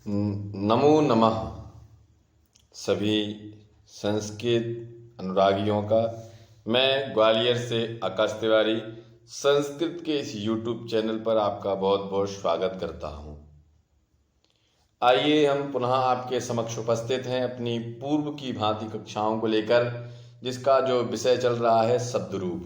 नमो नमः सभी संस्कृत अनुरागियों का। मैं ग्वालियर से आकाश तिवारी संस्कृत के इस YouTube चैनल पर आपका बहुत बहुत स्वागत करता हूँ। आइए हम पुनः आपके समक्ष उपस्थित हैं अपनी पूर्व की भांति कक्षाओं को लेकर, जिसका जो विषय चल रहा है शब्द रूप,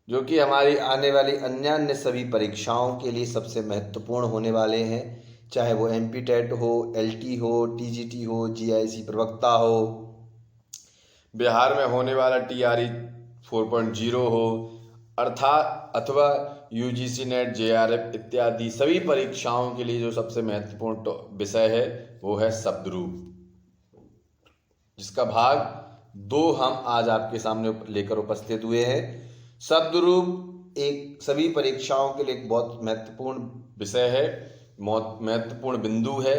जो कि हमारी आने वाली अन्य सभी परीक्षाओं के लिए सबसे महत्वपूर्ण होने वाले हैं। चाहे वो MP टेट हो, LT हो, TGT हो, GIC प्रवक्ता हो, बिहार में होने वाला TRE 4.0 हो, अर्थात अथवा UGC नेट, JRF इत्यादि सभी परीक्षाओं के लिए जो सबसे महत्वपूर्ण विषय है वो है शब्द रूप, जिसका भाग 2 हम आज आपके सामने लेकर उपस्थित हुए हैं। शब्द रूप एक सभी परीक्षाओं के लिए एक बहुत महत्वपूर्ण विषय है, बहुत महत्वपूर्ण बिंदु है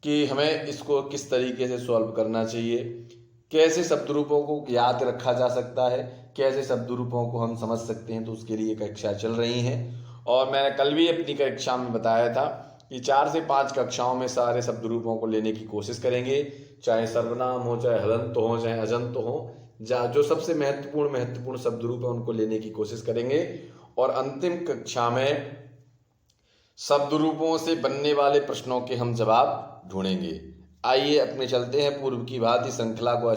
कि हमें इसको किस तरीके से सॉल्व करना चाहिए, कैसे शब्द रूपों को याद रखा जा सकता है, कैसे शब्द रूपों को हम समझ सकते हैं। तो उसके लिए कक्षा चल रही हैं और मैंने कल भी अपनी कक्षा में बताया था कि 4 से 5 कक्षाओं में सारे शब्द रूपों को लेने की कोशिश करेंगे, चाहे सर्वनाम हो, चाहे हलंत हो, चाहे अजंत हो, जो सबसे महत्वपूर्ण शब्द रूप है उनको लेने की कोशिश करेंगे और अंतिम कक्षा में शब्द रूपों से बनने वाले प्रश्नों के हम जवाब ढूंढेंगे। आइए अपने चलते हैं, पूर्व की भांति श्रृंखला को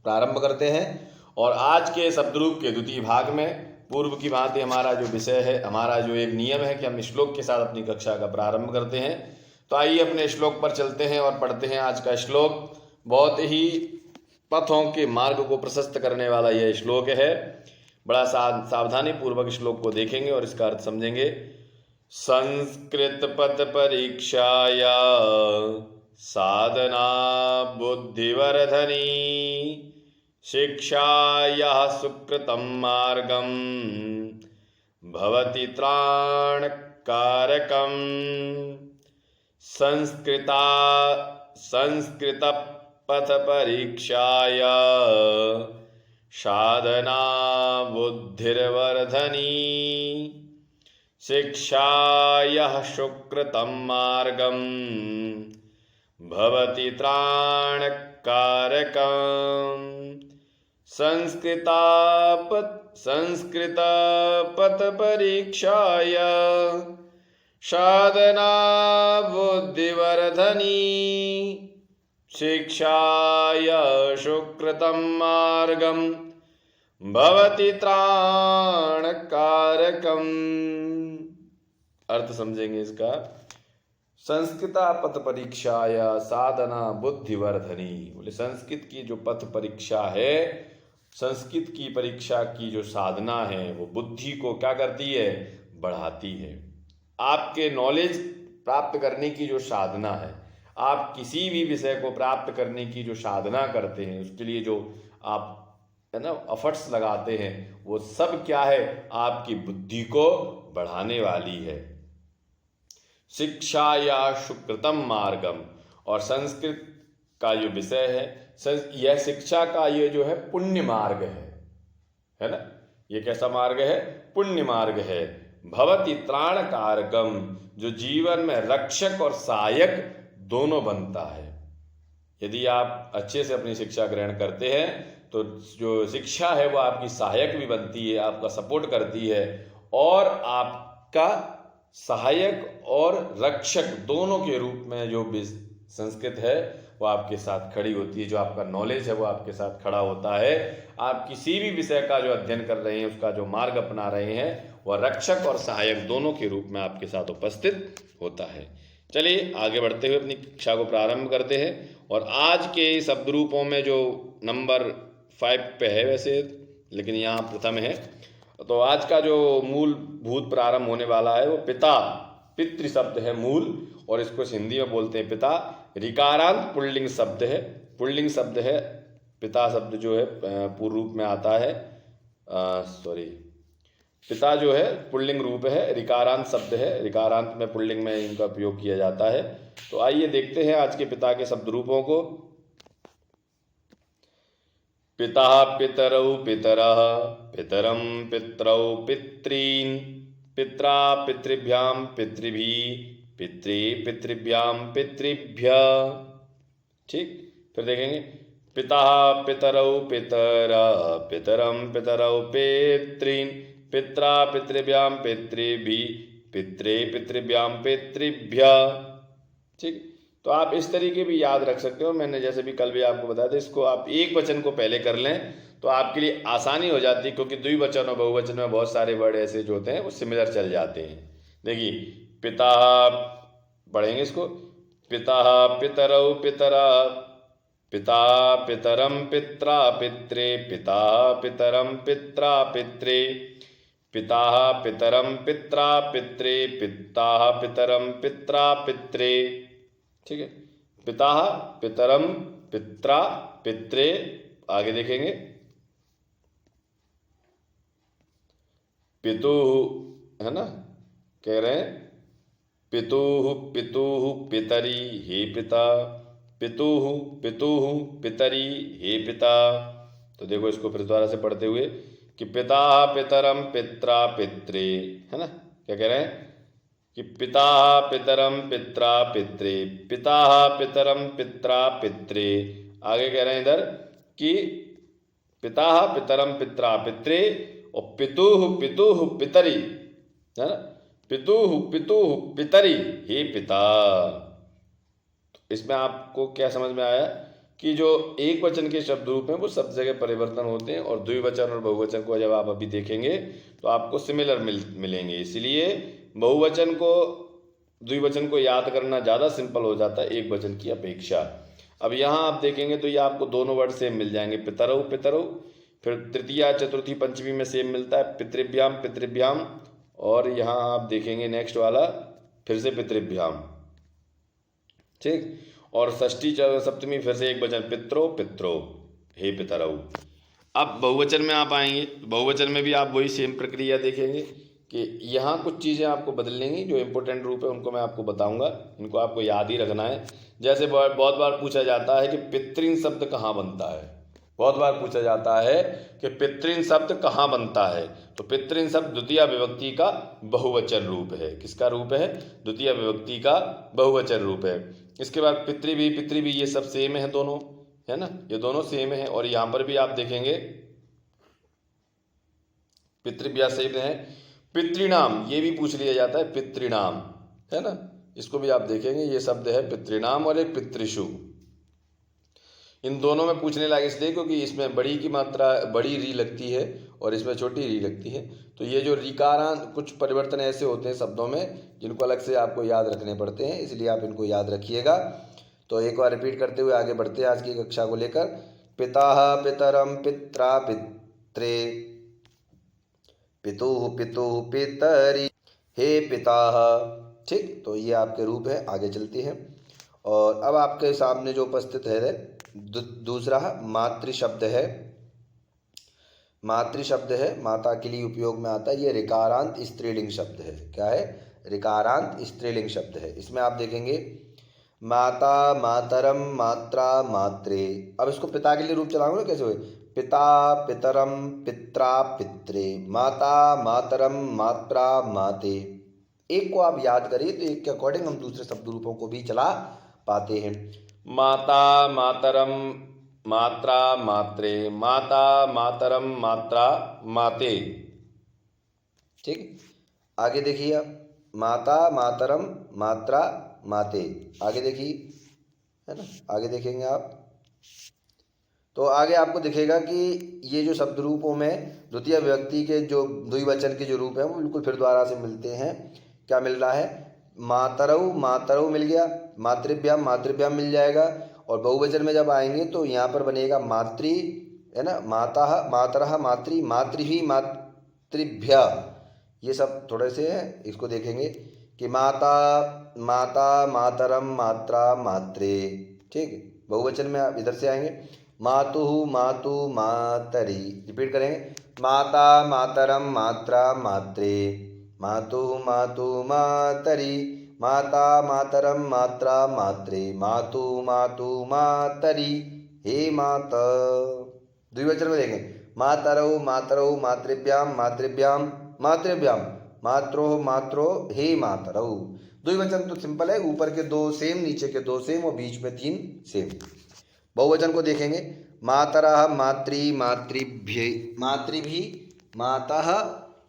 प्रारंभ करते हैं और आज के शब्द रूप के द्वितीय भाग में पूर्व की भांति हमारा जो विषय है, हमारा जो एक नियम है कि हम श्लोक के साथ अपनी कक्षा का प्रारंभ करते हैं। तो आइए अपने श्लोक पर चलते हैं और पढ़ते हैं आज का श्लोक। बहुत ही पथों के मार्ग को प्रशस्त करने वाला यह श्लोक है। बड़ा सावधानी पूर्वक श्लोक को देखेंगे और इसका अर्थ समझेंगे। संस्कृत पद परीक्षाया साधना बुद्धिवर्धनी शिक्षाया सुकृतं मार्गं भवति त्राणकारकम्। संस्कृत पथ परीक्षाया साधना बुद्धिर्वर्धनी शिक्षायाः सुकृतं मार्गं भवति त्राणकारकम्। संस्कृत पथ परीक्षाया साधना बुद्धिवर्धनी शिक्षाया सुकृतं मार्गं भवति त्राणकारकम्। अर्थ समझेंगे इसका। संस्कृता पथ परीक्षाया साधना बुद्धिवर्धनी, बोले संस्कृत की जो पथ परीक्षा है, संस्कृत की परीक्षा की जो साधना है वो बुद्धि को क्या करती है, बढ़ाती है। आपके नॉलेज प्राप्त करने की जो साधना है, आप किसी भी विषय को प्राप्त करने की जो साधना करते हैं, उसके लिए जो आप है ना एफर्ट्स लगाते हैं, वो सब क्या है, आपकी बुद्धि को बढ़ाने वाली है। शिक्षाया सुकृतम मार्गम, और संस्कृत का जो विषय है, यह शिक्षा का ये जो है पुण्य मार्ग है ना। ये कैसा मार्ग है, पुण्य मार्ग है। भवति त्राणकारकम, जो जीवन में रक्षक और सहायक दोनों बनता है। यदि आप अच्छे से अपनी शिक्षा ग्रहण करते हैं तो जो शिक्षा है वो आपकी सहायक भी बनती है, आपका सपोर्ट करती है और आपका सहायक और रक्षक दोनों के रूप में जो संस्कृत है वो आपके साथ खड़ी होती है। जो आपका नॉलेज है वो आपके साथ खड़ा होता है। आप किसी भी विषय का जो अध्ययन कर रहे हैं, उसका जो मार्ग अपना रहे हैं, वह रक्षक और सहायक दोनों के रूप में आपके साथ उपस्थित होता है। चलिए आगे बढ़ते हुए अपनी कक्षा को प्रारंभ करते हैं और आज के शब्द रूपों में जो नंबर 5 पे है वैसे, लेकिन यहाँ प्रथम है। तो आज का जो मूलभूत प्रारंभ होने वाला है वो पिता, पितृ शब्द है मूल, और इसको हिंदी में बोलते हैं पिता। ऋकारांत पुल्लिंग शब्द है, पुल्लिंग शब्द है। पिता शब्द जो है पूर्व रूप में आता है, पिता जो है पुल्लिंग रूप है, ऋकारांत शब्द है, ऋकारांत में पुल्लिंग में इनका उपयोग किया जाता है। तो आइए देखते हैं आज के पिता के शब्द रूपों को। पिता पितरौ पितरः, पितरं पितरौ पितॄन्, पित्रा पितृभ्यां पितृभिः, पितृ पितृभ्यां पितृभ्यः। ठीक, फिर देखेंगे पिता पितरौ पितरा पितरम पितरौ पितॄन् पित्रा पितृभ्यां पितृभिः पितृ पितृभ्यां पितृभ्यः। ठीक, तो आप इस तरीके भी याद रख सकते हो। मैंने जैसे भी कल भी आपको बताया था, इसको आप एक वचन को पहले कर लें तो आपके लिए आसानी हो जाती है, क्योंकि द्विवचन और बहुवचन में बहुत सारे वर्ड ऐसे जो होते हैं वो सिमिलर चल जाते हैं। देखिए पिता, पढ़ेंगे इसको, पिता पितरौ पितरा पिता पितरम पित्रा पित्रे पिता पितरम पित्रा पित्रे पिता पितरम पित्रा पित्रे पिता पितरम पित्रा पित्रे। ठीक है, पिता पितरम पित्रा पित्रे। आगे देखेंगे पितुः, है ना, कह रहे हैं पितुः पितुः पितरी हे पिता पितुः पितुः पितरी हे पिता। तो देखो इसको फिर दोबारा से पढ़ते हुए कि पिता पितरम पित्रा पित्रे, है ना, क्या कह रहे हैं कि पिता पितरम पित्रा पित्रे पिता पितरम पित्रा पित्रे। आगे कह रहे हैं इधर कि पिता पितरम पित्रा पित्रे और पितुः पितुः पितरी, है ना, पितुः पितुः पितरी हे पिता। इसमें आपको क्या समझ में आया कि जो एक वचन के शब्द रूप हैं वो सब जगह परिवर्तन होते हैं, और द्विवचन और बहुवचन को जब आप अभी देखेंगे तो आपको सिमिलर मिलेंगे। इसलिए बहुवचन को द्विवचन को याद करना ज़्यादा सिंपल हो जाता है एक वचन की अपेक्षा। अब यहाँ आप देखेंगे तो ये आपको दोनों वर्ड सेम मिल जाएंगे, पितरौ पितरौ, फिर तृतीया चतुर्थी पंचमी में सेम मिलता है पितृभ्याम पितृभ्याम, और यहाँ आप देखेंगे नेक्स्ट वाला फिर से पितृभ्याम। ठीक, और षष्ठी सप्तमी फिर से एक वचन पित्रो पित्रो हे पितरौ। अब बहुवचन में आप आएंगे, बहुवचन में भी आप वही सेम प्रक्रिया देखेंगे कि यहाँ कुछ चीज़ें आपको बदल लेंगी। जो इंपॉर्टेंट रूप है उनको मैं आपको बताऊंगा, इनको आपको याद ही रखना है। जैसे बहुत बार पूछा जाता है कि पितृन शब्द कहाँ बनता है, बहुत बार पूछा जाता है कि पितृन शब्द कहाँ बनता है। तो पितृन शब्द द्वितीय विभक्ति का बहुवचन रूप है। किसका रूप है? द्वितीय विभक्ति का बहुवचन रूप है। इसके बाद पितृभी ये सब सेम है दोनों, है ना, ये दोनों सेम है। और यहाँ पर भी आप देखेंगे पितृभ्या सेम है। पितृनाम ये भी पूछ लिया जाता है, पितृनाम, है ना, इसको भी आप देखेंगे, ये शब्द है पितृनाम और एक पितृषु। इन दोनों में पूछने लायक इसलिए क्योंकि इसमें बड़ी की मात्रा बड़ी री लगती है और इसमें छोटी री लगती है। तो ये जो रीकारांत कुछ परिवर्तन ऐसे होते हैं शब्दों में जिनको अलग से आपको याद रखने पड़ते हैं, इसलिए आप इनको याद रखिएगा। तो एक बार रिपीट करते हुए आगे बढ़ते हैं आज की कक्षा को लेकर। पिता पितरम पित्रा पित्रे पितुः पितुः पितरी हे पिता। ठीक, तो ये आपके रूप है। आगे चलते हैं और अब आपके सामने जो उपस्थित है दूसरा मातृ शब्द है। मातृ शब्द है, माता के लिए उपयोग में आता है। ये ऋकारांत स्त्रीलिंग शब्द है। क्या है? ऋकारांत स्त्रीलिंग शब्द है। इसमें आप देखेंगे माता मातरम मात्रा मात्रे। अब इसको पिता के लिए रूप चलाऊंगा ना, कैसे हुए? पिता पितरम पित्रा पित्रे माता मातरम मात्रा माते। एक को आप याद करिए तो एक के अकॉर्डिंग हम दूसरे शब्द रूपों को भी चला पाते हैं। माता मातरम मात्रा मात्रे माता मातरम मात्रा माते। ठीक, आगे देखिए आप, माता मातरम मात्रा माते। आगे देखिए, है ना, आगे देखेंगे आप तो आगे आपको दिखेगा कि ये जो शब्द रूपों में द्वितीय विभक्ति के जो द्विवचन के जो रूप है वो बिल्कुल फिर दोबारा से मिलते हैं। क्या मिल रहा है? मातरऊ मातरऊ मिल गया, मातृभ्याम मातृभ्याम मिल जाएगा। और बहुवचन में जब आएंगे तो यहाँ पर बनेगा मातृ, है ना, माता मातरः मातृ मातृभी मातृभ्या। ये सब थोड़े से हैं, इसको देखेंगे कि माता माता मातरम मात्रा मात्रे। ठीक, बहुवचन में आप इधर से आएंगे मातुः मातु मातरी। रिपीट करेंगे माता मातरम मात्रा मात्रे मातुः मातु मातरी माता मातरम मात्रा मात्रे मातु मातु मातरी हे माता। द्विवचन में देखें मातरौ मातरौ मातृभ्याम मातृभ्याम मातृभ्याम मात्रो मात्रो हे मातरौ द्विवचन तो सिंपल है, ऊपर के 2 सेम, नीचे के 2 सेम और बीच में 3 सेम। बहुवचन को देखेंगे, मातरः मातृ मातृभ्य मातृभि मातः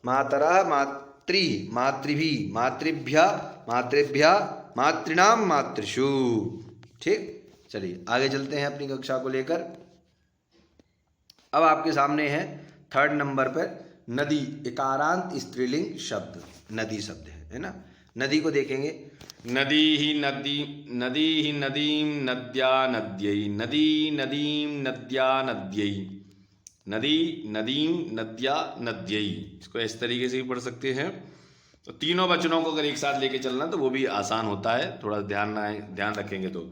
मातरः मातृ मातृभि मातृभ्य मातृभ्य मातृणाम मातृषु। ठीक, चलिए आगे चलते हैं अपनी कक्षा को लेकर। अब आपके सामने है 3rd नंबर पर नदी, इकारांत स्त्रीलिंग शब्द नदी शब्द है ना। नदी को देखेंगे, नदी ही नदीम नद्या नद्यै, नदी नदीम नद्या नद्यै, नदी नदीम नद्या नद्यै। इसको इस तरीके से भी पढ़ सकते हैं। तो तीनों वचनों को अगर एक साथ लेके चलना तो वो भी आसान होता है, थोड़ा ध्यान रखेंगे तो।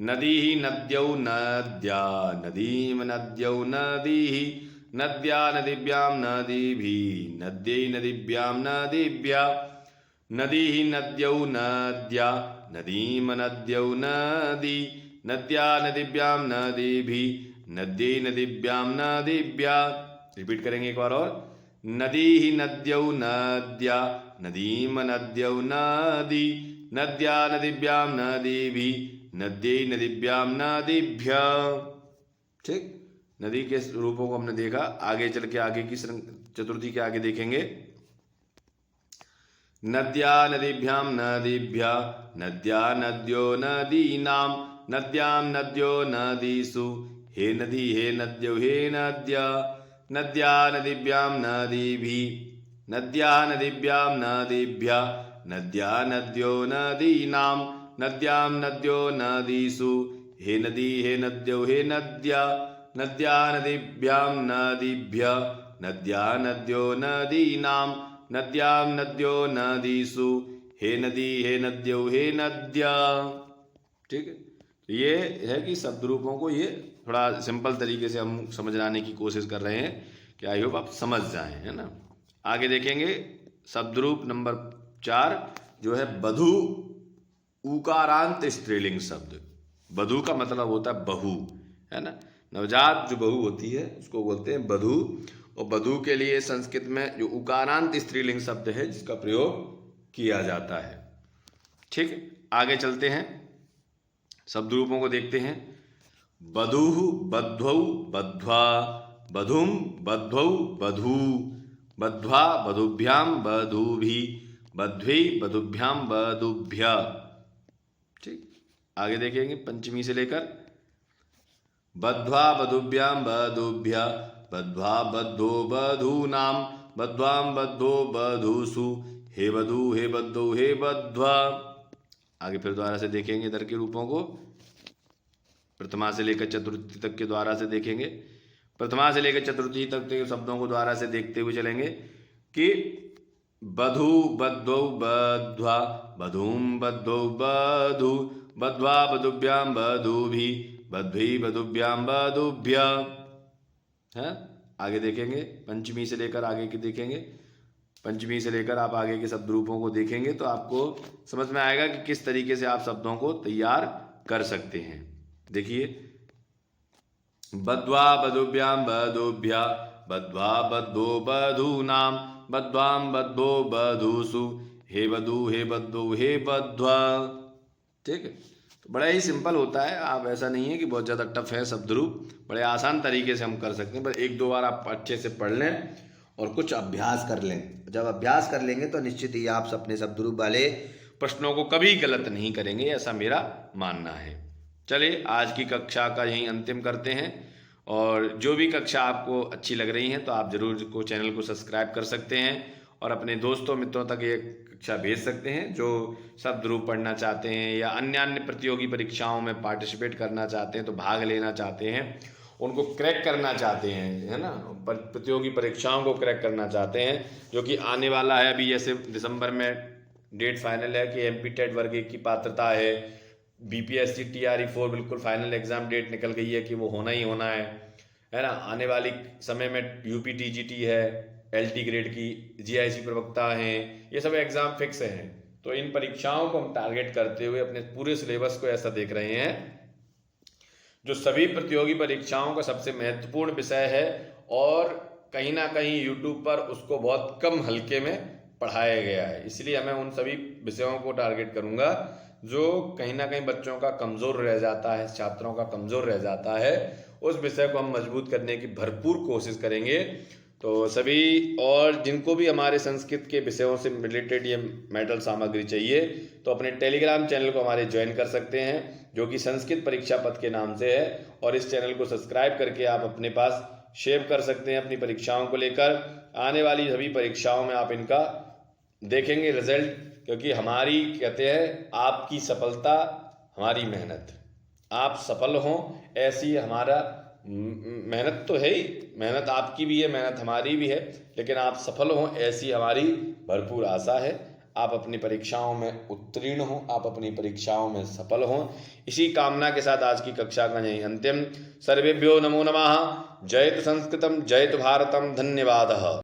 नदी ही नद्यौ नद्या, नदीम नद्यौ नदीः, नद्या नदीभ्यां नदीभिः, नद्यै नदीभ्यां नदीभ्यः, नदी ही नद्यौ नद्या, नदीम नद्यौ नदी, नद्या नदीभ्यां नदीभिः, नद्यै नदीभ्यां नदीभ्यः। रिपीट करेंगे एक बार और, नदी ही नद्यौ नद्या, नदीम नद्यौ नदी, नद्या नदीभ्यां नदीभिः, नद्यै नदीभ्यां नदीभ्यः। ठीक, नदी के रूपों को हमने देखा। आगे चल के आगे की चतुर्थी के आगे देखेंगे, नद्या नदीभ्यां नदीभ्यः, नद्या नद्यो नदीनां, नद्यां नद्यो नदीषु, हे नदी हे नद्यो हे नद्या, नद्या नदीभ्यां नदीभिः, नद्या नदीभ्यां नदीभ्यः, नद्या नद्यो नदीनां, नद्यां नद्यो नदीषु, हे नदी हे नद्यो हे नद्या, नद्या नदीभ्यां नदीभ्यः, नद्या नद्यो नदीनां, नद्यां नद्यो नदीषु, हे नदी हे नद्यो हे नद्या। ठीक है, तो ये है कि शब्द रूपों को ये थोड़ा सिंपल तरीके से हम समझाने की कोशिश कर रहे हैं कि आई होप आप समझ जाएं, है ना। आगे देखेंगे शब्द रूप नंबर 4 जो है बधू, उकारांत स्त्रीलिंग शब्द। बधू का मतलब होता है बहू, है ना। नवजात जो बहू होती है उसको बोलते हैं बधू। और बधू के लिए संस्कृत में जो उकारांत स्त्रीलिंग शब्द है जिसका प्रयोग किया जाता है। ठीक, आगे चलते हैं, शब्द रूपों को देखते हैं। बधूः बध्वौ बध्वा, बधूम बध्वौ बधू, बध्वा बधुभ्यां बधूभिः, बध्वै बधुभ्यां बधुभ्यः। ठीक, आगे देखेंगे पंचमी से लेकर, बध्वा बधुभ्यां बधुभ्यः, बध्वा बद्धो बधूनां, बध्वां बद्धो बधूषु, हे बधू हे बद्धो हे बध्वा। आगे फिर द्वारा से देखेंगे इधर के रूपों को, प्रथमा से लेकर चतुर्थी तक के द्वारा से देखेंगे। प्रथमा से लेकर चतुर्थी तक के शब्दों को द्वारा से देखते हुए चलेंगे कि बधू बद्धौ बध्वा, बधूम बद्धौ बधू, बध्वा बधुभ्यां बधूभिः, बध्वै बधुभ्यां बधुभ्यः। है, आगे देखेंगे पंचमी से लेकर आगे की देखेंगे। पंचमी से लेकर आप आगे के शब्द रूपों को देखेंगे तो आपको समझ में आएगा कि किस तरीके से आप शब्दों को तैयार कर सकते हैं। देखिए, बध्वा बधुभ्यां बधुभ्यः, बध्वा बद्धो बधूनां, बध्वां बद्धो बधूषु, हे बधू हे बद्धो हे बध्वा। ठीक है, तो बड़ा ही सिंपल होता है। आप ऐसा नहीं है कि बहुत ज़्यादा टफ है शब्द रूप, बड़े आसान तरीके से हम कर सकते हैं। बस 1-2 बार आप अच्छे से पढ़ लें और कुछ अभ्यास कर लें। जब अभ्यास कर लेंगे तो निश्चित ही आप अपने शब्द रूप वाले प्रश्नों को कभी गलत नहीं करेंगे, ऐसा मेरा मानना है। चलिए आज की कक्षा का यहीं अंतिम करते हैं। और जो भी कक्षा आपको अच्छी लग रही हैं तो आप ज़रूर को चैनल को सब्सक्राइब कर सकते हैं और अपने दोस्तों मित्रों तक ये कक्षा भेज सकते हैं जो शब्द रूप पढ़ना चाहते हैं या अन्य प्रतियोगी परीक्षाओं में पार्टिसिपेट करना चाहते हैं, तो भाग लेना चाहते हैं, उनको क्रैक करना चाहते हैं, है ना, प्रतियोगी परीक्षाओं को क्रैक करना चाहते हैं जो कि आने वाला है। अभी जैसे दिसंबर में डेट फाइनल है कि MP टेट वर्ग 1 की पात्रता है, BPSC TRE 4 बिल्कुल फाइनल एग्जाम डेट निकल गई है कि वो होना ही होना है ना। आने वाली समय में UP TGT है, LT ग्रेड की GIC प्रवक्ता हैं, ये सब एग्जाम फिक्स हैं। तो इन परीक्षाओं को हम टारगेट करते हुए अपने पूरे सिलेबस को ऐसा देख रहे हैं जो सभी प्रतियोगी परीक्षाओं का सबसे महत्वपूर्ण विषय है और कहीं ना कहीं YouTube पर उसको बहुत कम हल्के में पढ़ाया गया है। इसलिए मैं उन सभी विषयों को टारगेट करूंगा जो कहीं ना कहीं बच्चों का कमज़ोर रह जाता है, छात्रों का कमज़ोर रह जाता है, उस विषय को हम मजबूत करने की भरपूर कोशिश करेंगे। तो सभी और जिनको भी हमारे संस्कृत के विषयों से रिलेटेड ये मेटल सामग्री चाहिए तो अपने टेलीग्राम चैनल को हमारे ज्वाइन कर सकते हैं, जो कि संस्कृत परीक्षा पथ के नाम से है, और इस चैनल को सब्सक्राइब करके आप अपने पास सेव कर सकते हैं अपनी परीक्षाओं को लेकर। आने वाली सभी परीक्षाओं में आप इनका देखेंगे रिजल्ट, क्योंकि हमारी कहते हैं आपकी सफलता हमारी मेहनत, आप सफल हों ऐसी हमारा मेहनत तो है ही, मेहनत आपकी भी है, मेहनत हमारी भी है, लेकिन आप सफल हों ऐसी हमारी भरपूर आशा है। आप अपनी परीक्षाओं में उत्तीर्ण हों, आप अपनी परीक्षाओं में सफल हों, इसी कामना के साथ आज की कक्षा का यही अंतिम। सर्वेभ्यो नमो नमः। जयतु संस्कृतम, जयतु भारतम। धन्यवादः।